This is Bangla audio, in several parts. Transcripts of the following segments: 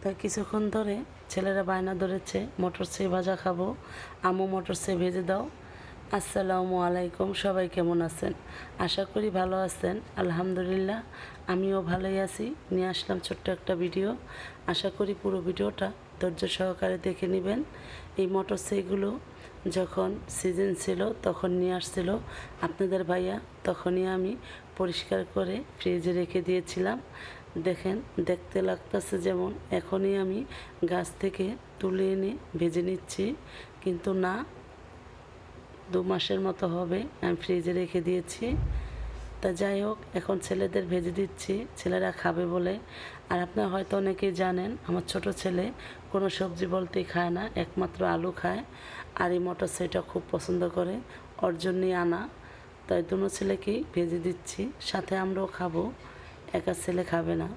তাই কিছুক্ষণ ধরে ছেলেরা বায়না ধরেছে মটর ছুঁই ভাজা খাবো, আম্মু মটর ছুঁই ভেজে দাও। আসসালামু আলাইকুম, সবাই কেমন আছেন? আশা করি ভালো আছেন। আলহামদুলিল্লাহ আমিও ভালোই আছি। নিয়ে আসলাম ছোট্ট একটা ভিডিও। আশা করি পুরো ভিডিওটা ধৈর্য সহকারে দেখে নেবেন। এই মটর ছুঁইগুলো যখন সিজন ছিল তখন নিয়ে আসছিল আপনাদের ভাইয়া, তখনই আমি পরিষ্কার করে ফ্রিজে রেখে দিয়েছিলাম। দেখেন, দেখতে লাগতেছে যেমন এখনই আমি গাছ থেকে তুলে এনে ভেজে নিচ্ছি, কিন্তু না, 2 মাসের মতো হবে আমি ফ্রিজে রেখে দিয়েছি। তা যাই হোক, এখন ছেলেদের ভেজে দিচ্ছি, ছেলেরা খাবে বলে। আর আপনারা হয়তো অনেকেই জানেন আমার ছোট ছেলে কোনো সবজি বলতেই খায় না, একমাত্র আলু খায়। আর এই মটর ছুঁইটা খুব পছন্দ করে, ওর জন্যই আনা। তাই দুনো ছেলেকেই ভেজে দিচ্ছি, সাথে আমরাও খাবো, একা ছেলে খাবে না।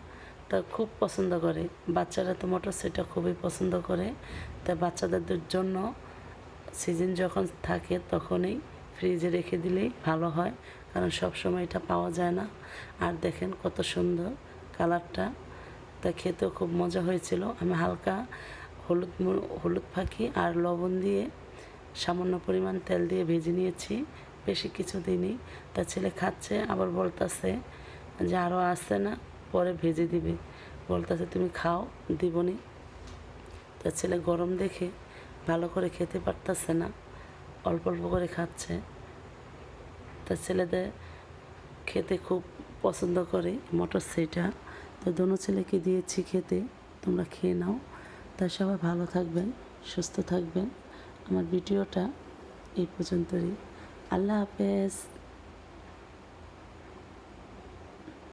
তা খুব পছন্দ করে, বাচ্চারা তো মটর ছুঁইটা খুবই পছন্দ করে। তাই বাচ্চাদের জন্য সিজন যখন থাকে তখনই ফ্রিজে রেখে দিলেই ভালো হয়, কারণ সব সময় এটা পাওয়া যায় না। আর দেখেন কত সুন্দর কালারটা, তা খেতেও খুব মজা হয়েছিল। আমি হালকা হলুদ ফাঁকি আর লবণ দিয়ে সামান্য পরিমাণ তেল দিয়ে ভেজে নিয়েছি, বেশি কিছু দিইনি। তা ছেলে খাচ্ছে, আবার বলতেছে যে আরও আসছে না, পরে ভেজে দিবে। বলতেছে তুমি খাও, দিবনি। তা ছেলে গরম দেখে ভালো করে খেতে পারতেছে না, অল্প অল্প করে খাচ্ছে। তা ছেলেদের খেতে খুব পছন্দ করে মটর ছুঁইটা। তো দোনো ছেলেকে দিয়েছি খেতে, তোমরা খেয়ে নাও। তা সবাই ভালো থাকবেন, সুস্থ থাকবেন। আমার ভিডিওটা এই পর্যন্তই। আল্লাহ হাফেজ।